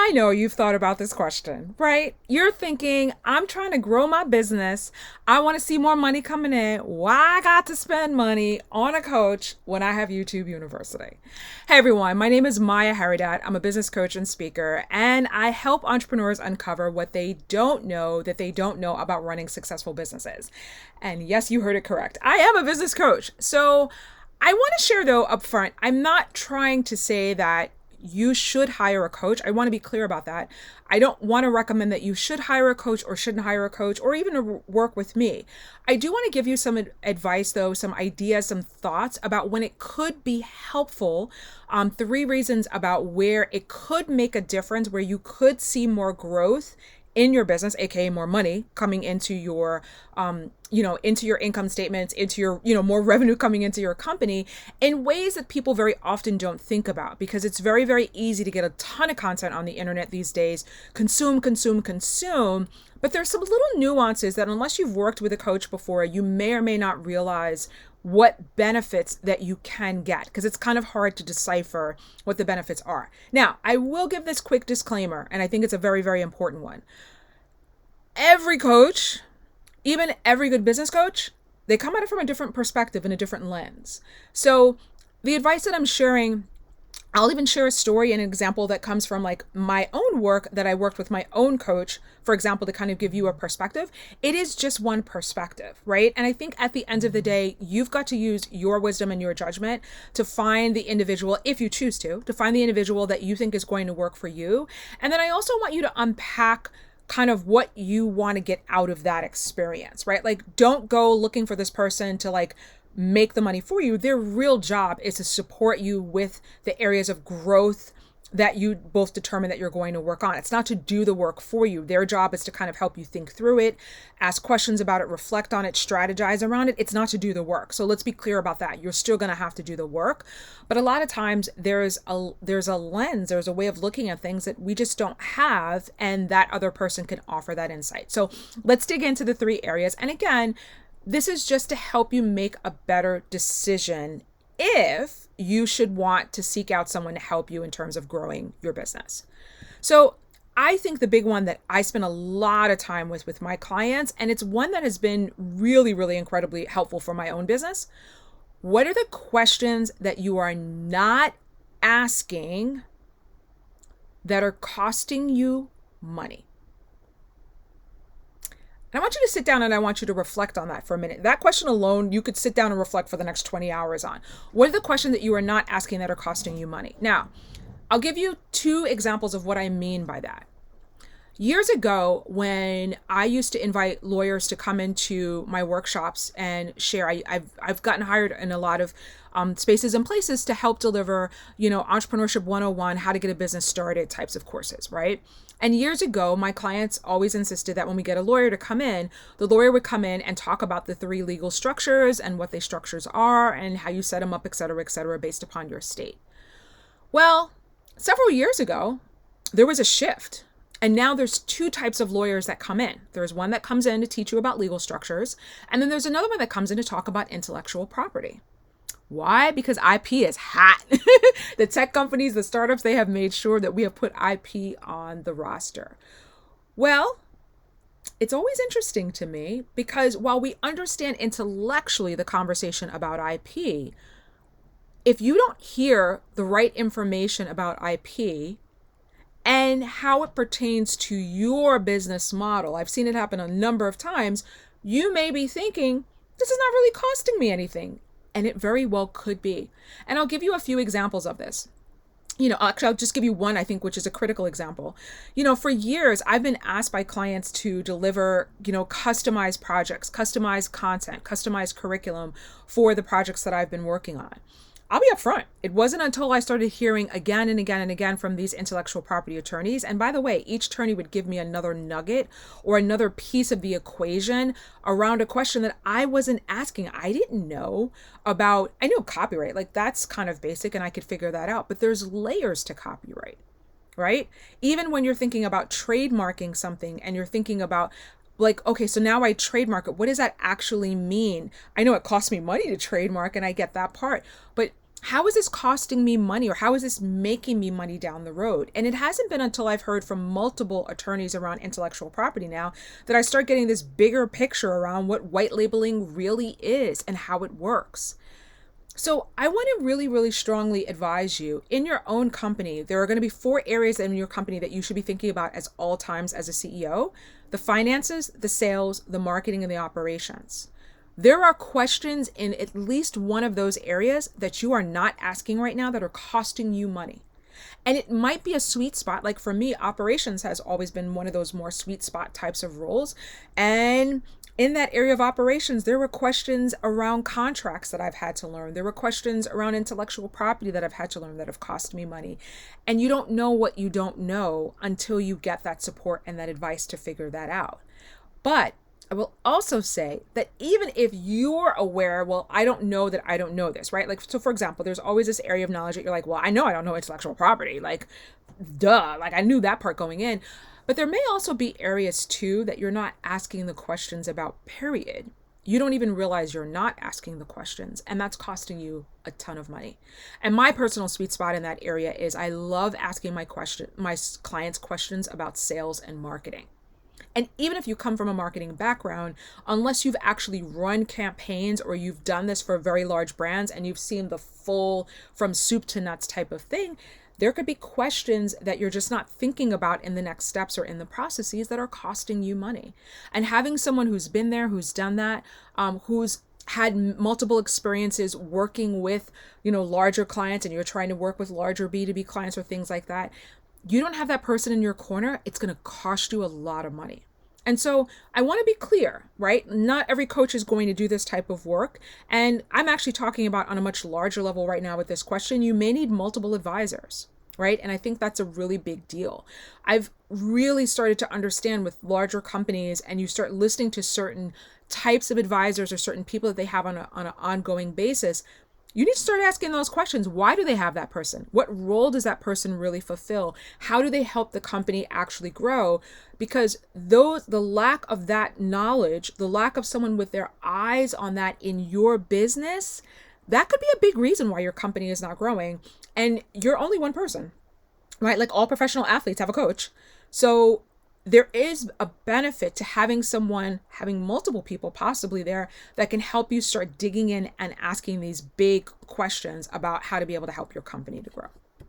I know you've thought about this question, right? You're thinking, I'm trying to grow my business. I want to see more money coming in. Why I got to spend money on a coach when I have YouTube University? Hey everyone, my name is Malla Haridat. I'm a business coach and speaker, and I help entrepreneurs uncover what they don't know that they don't know about running successful businesses. And yes, you heard it correct. I am a business coach. So I want to share though up front, I'm not trying to say that you should hire a coach. I want to be clear about that. I don't want to recommend that you should hire a coach or shouldn't hire a coach or even to work with me. I do want to give you some advice though, some ideas, some thoughts about when it could be helpful. 3 reasons about where it could make a difference, where you could see more growth in your business, aka more money coming into your into your income statements, into your more revenue coming into your company in ways that people very often don't think about, because it's very, very easy to get a ton of content on the internet these days, consume, but there's some little nuances that unless you've worked with a coach before, you may or may not realize what benefits that you can get, because it's kind of hard to decipher what the benefits are. Now, I will give this quick disclaimer, and I think it's a very, very important one. Every coach, even every good business coach, they come at it from a different perspective and a different lens. So the advice that I'm sharing, I'll even share a story and an example that comes from like my own work that I worked with my own coach, for example, to kind of give you a perspective. It is just one perspective, right? And I think at the end of the day, you've got to use your wisdom and your judgment to find the individual, if you choose to find the individual that you think is going to work for you. And then I also want you to unpack kind of what you want to get out of that experience, right? Like, don't go looking for this person to like make the money for you. Their real job is to support you with the areas of growth that you both determine that you're going to work on. It's not to do the work for you. Their job is to kind of help you think through it, ask questions about it, reflect on it, strategize around it. It's not to do the work. So let's be clear about that. You're still going to have to do the work. But a lot of times there's a lens, there's a way of looking at things that we just don't have, and that other person can offer that insight. So let's dig into the 3 areas. And again, this is just to help you make a better decision if you should want to seek out someone to help you in terms of growing your business. So I think the big one that I spend a lot of time with my clients, and it's one that has been really, really incredibly helpful for my own business. What are the questions that you are not asking that are costing you money? And I want you to sit down and I want you to reflect on that for a minute. That question alone, you could sit down and reflect for the next 20 hours on. What are the questions that you are not asking that are costing you money? Now, I'll give you 2 examples of what I mean by that. Years ago, when I used to invite lawyers to come into my workshops and share, I've gotten hired in a lot of spaces and places to help deliver, Entrepreneurship 101, how to get a business started types of courses, right? And years ago, my clients always insisted that when we get a lawyer to come in, the lawyer would come in and talk about the 3 legal structures and what these structures are and how you set them up, et cetera, based upon your state. Well, several years ago, there was a shift. And now there's 2 types of lawyers that come in. There's one that comes in to teach you about legal structures. And then there's another one that comes in to talk about intellectual property. Why? Because IP is hot. The tech companies, the startups, they have made sure that we have put IP on the roster. Well, it's always interesting to me because while we understand intellectually the conversation about IP, if you don't hear the right information about IP and how it pertains to your business model, I've seen it happen a number of times, you may be thinking, this is not really costing me anything. And it very well could be. And I'll give you a few examples of this. Actually, I'll just give you one, I think, which is a critical example. For years, I've been asked by clients to deliver, customized projects, customized content, customized curriculum for the projects that I've been working on. I'll be upfront. It wasn't until I started hearing again and again and again from these intellectual property attorneys. And by the way, each attorney would give me another nugget or another piece of the equation around a question that I wasn't asking. I didn't know about. I know copyright, like that's kind of basic and I could figure that out, but there's layers to copyright, right? Even when you're thinking about trademarking something and you're thinking about like, okay, so now I trademark it. What does that actually mean? I know it costs me money to trademark and I get that part, but how is this costing me money, or how is this making me money down the road? And it hasn't been until I've heard from multiple attorneys around intellectual property now that I start getting this bigger picture around what white labeling really is and how it works. So I want to really, really strongly advise you, in your own company, there are going to be 4 areas in your company that you should be thinking about as all times as a CEO: the finances, the sales, the marketing, and the operations. There are questions in at least one of those areas that you are not asking right now that are costing you money. And it might be a sweet spot. Like for me, operations has always been one of those more sweet spot types of roles. And in that area of operations, there were questions around contracts that I've had to learn. There were questions around intellectual property that I've had to learn that have cost me money. And you don't know what you don't know until you get that support and that advice to figure that out. But I will also say that even if you're aware, well, I don't know that I don't know this, right? Like, so for example, there's always this area of knowledge that you're like, well, I know I don't know intellectual property. Like, duh, like I knew that part going in. But there may also be areas too that you're not asking the questions about, period. You don't even realize you're not asking the questions, and that's costing you a ton of money. And my personal sweet spot in that area is I love asking my clients questions about sales and marketing. And even if you come from a marketing background, unless you've actually run campaigns or you've done this for very large brands and you've seen the full from soup to nuts type of thing, there could be questions that you're just not thinking about in the next steps or in the processes that are costing you money. And having someone who's been there, who's done that, who's had multiple experiences working with, larger clients, and you're trying to work with larger B2B clients or things like that, you don't have that person in your corner, it's going to cost you a lot of money. And so I want to be clear, right? Not every coach is going to do this type of work. And I'm actually talking about on a much larger level right now with this question. You may need multiple advisors, right? And I think that's a really big deal. I've really started to understand with larger companies, and you start listening to certain types of advisors or certain people that they have on an ongoing basis, you need to start asking those questions. Why do they have that person? What role does that person really fulfill? How do they help the company actually grow? Because the lack of that knowledge, the lack of someone with their eyes on that in your business, that could be a big reason why your company is not growing. And you're only one person, right? Like all professional athletes have a coach. So there is a benefit to having multiple people possibly there that can help you start digging in and asking these big questions about how to be able to help your company to grow.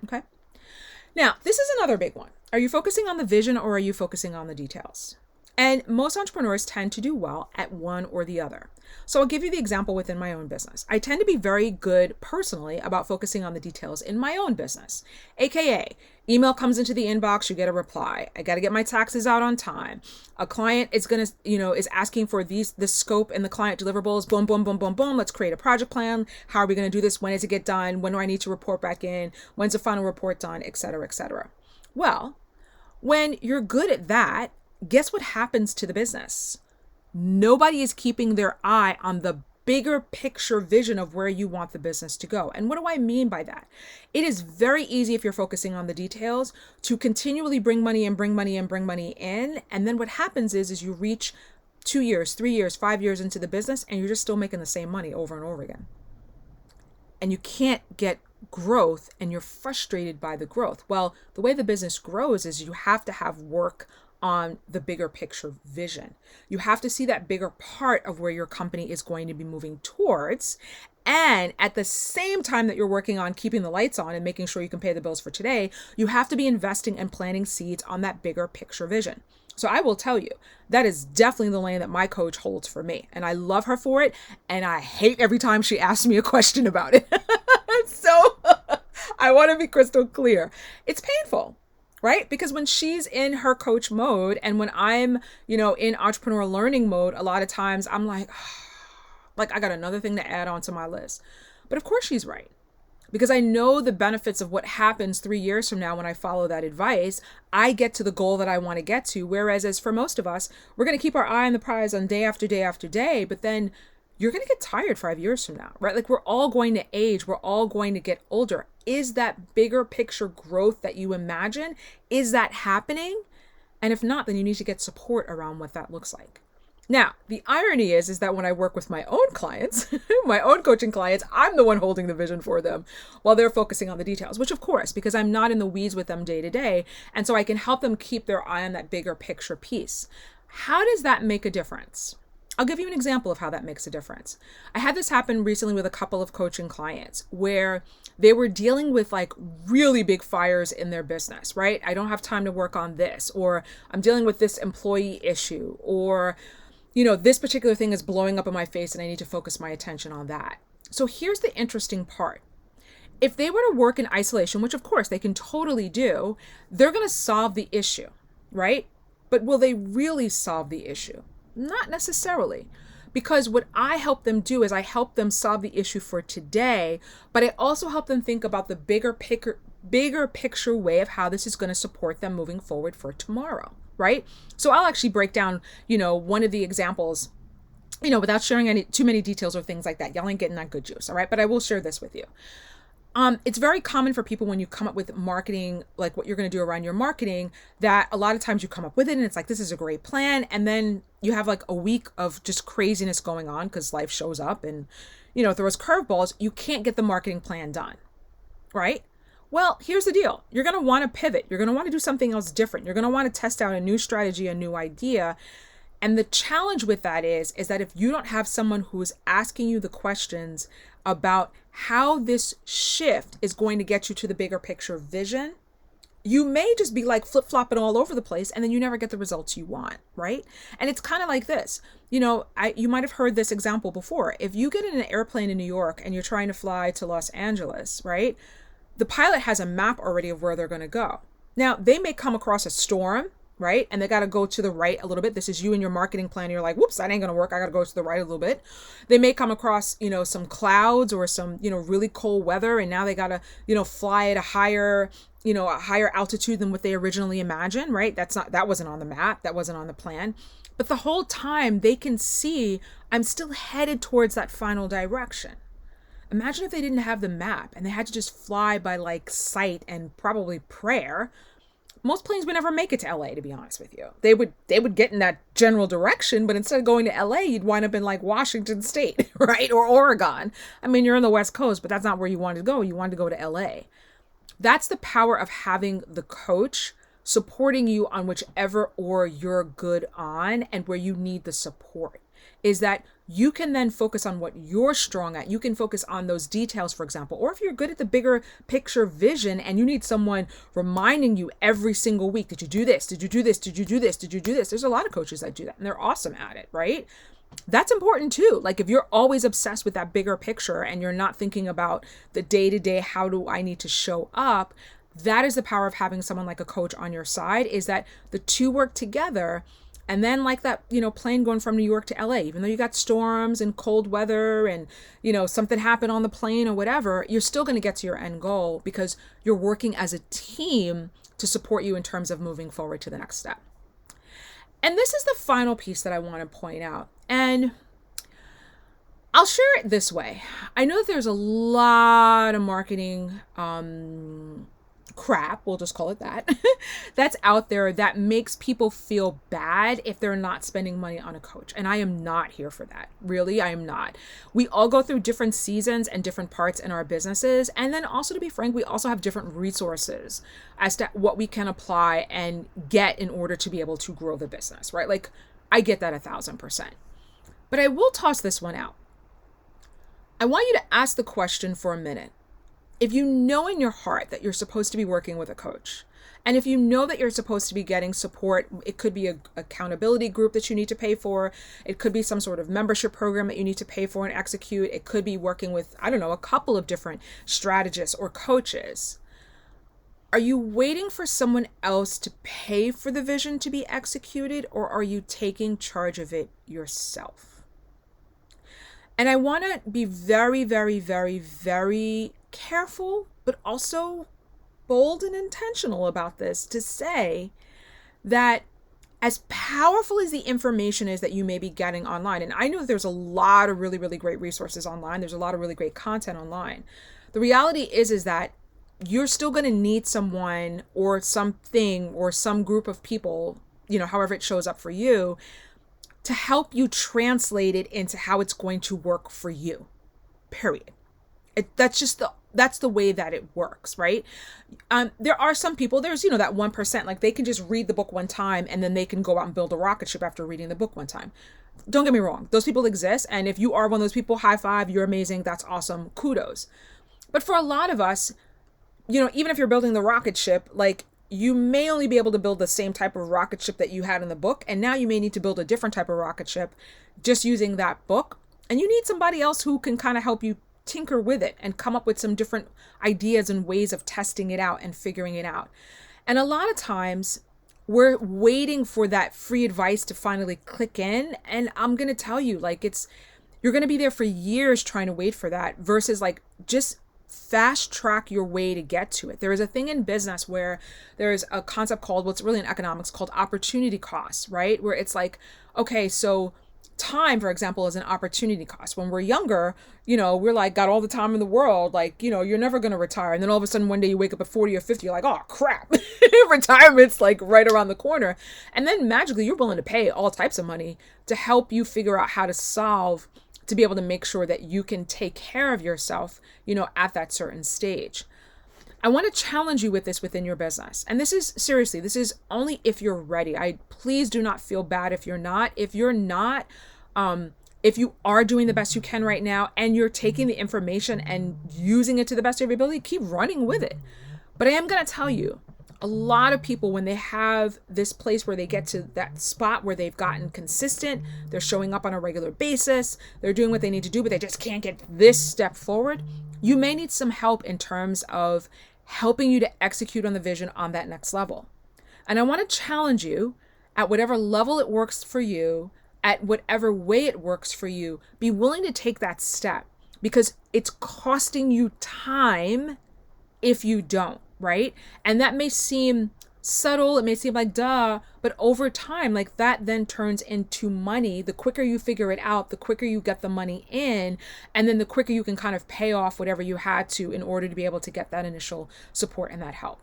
Okay. Now, this is another big one. Are you focusing on the vision or are you focusing on the details? And most entrepreneurs tend to do well at one or the other. So I'll give you the example within my own business. I tend to be very good personally about focusing on the details in my own business, AKA email comes into the inbox, you get a reply. I got to get my taxes out on time. A client is going to, is asking for the scope and the client deliverables. Boom, boom, boom, boom, boom. Let's create a project plan. How are we going to do this? When does it get done? When do I need to report back in? When's the final report done? Et cetera, et cetera. Well, when you're good at that, guess what happens to the business? Nobody is keeping their eye on the bigger picture vision of where you want the business to go. And what do I mean by that? It is very easy if you're focusing on the details to continually bring money in, bring money in, bring money in. And then what happens is you reach 2 years, 3 years, 5 years into the business and you're just still making the same money over and over again. And you can't get growth and you're frustrated by the growth. Well, the way the business grows is you have to have work on the bigger picture vision. You have to see that bigger part of where your company is going to be moving towards. And at the same time that you're working on keeping the lights on and making sure you can pay the bills for today, you have to be investing and planting seeds on that bigger picture vision. So I will tell you, that is definitely the lane that my coach holds for me. And I love her for it. And I hate every time she asks me a question about it. So I want to be crystal clear. It's painful. Right? Because when she's in her coach mode and when I'm, in entrepreneur learning mode, a lot of times I'm like I got another thing to add on to my list. But of course she's right. Because I know the benefits of what happens 3 years from now when I follow that advice. I get to the goal that I want to get to. Whereas as for most of us, we're going to keep our eye on the prize on day after day after day. But then you're going to get tired 5 years from now, right? Like we're all going to age. We're all going to get older. Is that bigger picture growth that you imagine? Is that happening? And if not, then you need to get support around what that looks like. Now, the irony is that when I work with my own clients, my own coaching clients, I'm the one holding the vision for them while they're focusing on the details, which of course, because I'm not in the weeds with them day to day. And so I can help them keep their eye on that bigger picture piece. How does that make a difference? I'll give you an example of how that makes a difference. I had this happen recently with a couple of coaching clients where they were dealing with like really big fires in their business, right? I don't have time to work on this, or I'm dealing with this employee issue, or, this particular thing is blowing up in my face and I need to focus my attention on that. So here's the interesting part. If they were to work in isolation, which of course they can totally do, they're going to solve the issue, right? But will they really solve the issue? Not necessarily, because what I help them do is I help them solve the issue for today, but I also help them think about the bigger picture way of how this is going to support them moving forward for tomorrow, right? So I'll actually break down, one of the examples, without sharing too many details or things like that. Y'all ain't getting that good juice, all right? But I will share this with you. It's very common for people when you come up with marketing, like what you're going to do around your marketing, that a lot of times you come up with it and it's like, this is a great plan. And then you have like a week of just craziness going on because life shows up and, throws curveballs. You can't get the marketing plan done, right? Well, here's the deal. You're going to want to pivot. You're going to want to do something else different. You're going to want to test out a new strategy, a new idea. And the challenge with that is that if you don't have someone who's asking you the questions about how this shift is going to get you to the bigger picture vision, you may just be like flip-flopping all over the place and then you never get the results you want, right? And it's kind of like this. You might have heard this example before. If you get in an airplane in New York and you're trying to fly to Los Angeles, right? The pilot has a map already of where they're going to go. Now, they may come across a storm, right? And they got to go to the right a little bit. This is you and your marketing plan. You're like, whoops, that ain't going to work. I got to go to the right a little bit. They may come across, some clouds or some, really cold weather. And now they got to, fly at a higher altitude than what they originally imagined, right? That wasn't on the map. That wasn't on the plan. But the whole time they can see, I'm still headed towards that final direction. Imagine if they didn't have the map and they had to just fly by like sight and probably prayer. Most planes would never make it to LA, to be honest with you. They would get in that general direction, but instead of going to LA, you'd wind up in like Washington State, right? Or Oregon. I mean, you're in the West Coast, but that's not where you wanted to go. You wanted to go to LA. That's the power of having the coach supporting you on whichever or you're good on and where you need the support, is that you can then focus on what you're strong at. You can focus on those details, for example, or if you're good at the bigger picture vision and you need someone reminding you every single week, did you do this? Did you do this? Did you do this? Did you do this? There's a lot of coaches that do that and they're awesome at it, right? That's important too. Like if you're always obsessed with that bigger picture and you're not thinking about the day-to-day, how do I need to show up? That is the power of having someone like a coach on your side, is that the two work together. And then like that, plane going from New York to LA, even though you got storms and cold weather and, something happened on the plane or whatever, you're still going to get to your end goal because you're working as a team to support you in terms of moving forward to the next step. And this is the final piece that I want to point out. And I'll share it this way. I know that there's a lot of marketing crap, we'll just call it that, that's out there that makes people feel bad if they're not spending money on a coach. And I am not here for that. Really, I am not. We all go through different seasons and different parts in our businesses. And then also, to be frank, we also have different resources as to what we can apply and get in order to be able to grow the business, right? Like I get that 1,000%. But I will toss this one out. I want you to ask the question for a minute. If you know in your heart that you're supposed to be working with a coach, and if you know that you're supposed to be getting support, it could be an accountability group that you need to pay for. It could be some sort of membership program that you need to pay for and execute. It could be working with, a couple of different strategists or coaches. Are you waiting for someone else to pay for the vision to be executed, or are you taking charge of it yourself? And I want to be very, very, very, very careful, but also bold and intentional about this, to say that as powerful as the information is that you may be getting online, and I know there's a lot of really, really great resources online. There's a lot of really great content online. The reality is that you're still going to need someone or something or some group of people, however it shows up for you, to help you translate it into how it's going to work for you. Period. That's the way that it works, right? There are some people, there's, that 1%, like they can just read the book one time and then they can go out and build a rocket ship after reading the book one time. Don't get me wrong. Those people exist. And if you are one of those people, high five, you're amazing. That's awesome. Kudos. But for a lot of us, even if you're building the rocket ship, like you may only be able to build the same type of rocket ship that you had in the book. And now you may need to build a different type of rocket ship just using that book. And you need somebody else who can kind of help you tinker with it and come up with some different ideas and ways of testing it out and figuring it out. And a lot of times we're waiting for that free advice to finally click in. And I'm going to tell you, like, you're going to be there for years trying to wait for that versus like just fast track your way to get to it. There is a thing in business where there's a concept called, well, it's really in economics called opportunity costs, right? Where it's like, okay, so time, for example, is an opportunity cost. When we're younger, we're like, got all the time in the world. Like, you're never going to retire. And then all of a sudden one day you wake up at 40 or 50, you're like, oh crap, retirement's like right around the corner. And then magically you're willing to pay all types of money to help you figure out how to be able to make sure that you can take care of yourself, at that certain stage. I want to challenge you with this within your business. And this is only if you're ready. Please do not feel bad if you're not. If you're not, if you are doing the best you can right now and you're taking the information and using it to the best of your ability, keep running with it. But I am going to tell you, a lot of people, when they have this place where they get to that spot where they've gotten consistent, they're showing up on a regular basis, they're doing what they need to do, but they just can't get this step forward. You may need some help in terms of helping you to execute on the vision on that next level. And I want to challenge you at whatever level it works for you, at whatever way it works for you, be willing to take that step because it's costing you time if you don't, right? And that may seem subtle, it may seem like duh, but over time, like that then turns into money. The quicker you figure it out, the quicker you get the money in, and then the quicker you can kind of pay off whatever you had to in order to be able to get that initial support and that help.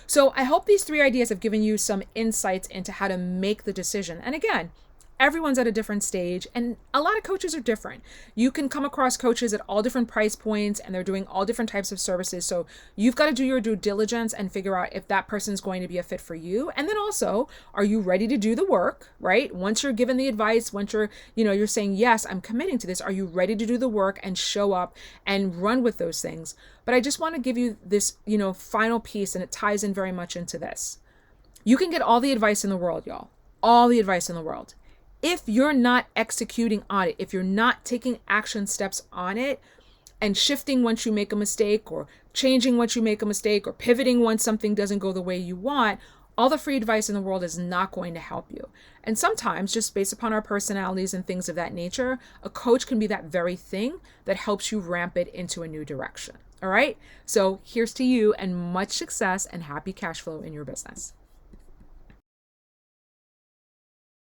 So I hope these 3 ideas have given you some insights into how to make the decision. And again, everyone's at a different stage and a lot of coaches are different. You can come across coaches at all different price points and they're doing all different types of services. So you've got to do your due diligence and figure out if that person's going to be a fit for you. And then also, are you ready to do the work, right? Once you're given the advice, once you're saying, yes, I'm committing to this. Are you ready to do the work and show up and run with those things? But I just want to give you this, final piece, and it ties in very much into this. You can get all the advice in the world, y'all, all the advice in the world. If you're not executing on it, if you're not taking action steps on it and shifting once you make a mistake or changing once you make a mistake or pivoting once something doesn't go the way you want, all the free advice in the world is not going to help you. And sometimes, just based upon our personalities and things of that nature, a coach can be that very thing that helps you ramp it into a new direction. All right? So here's to you and much success and happy cash flow in your business.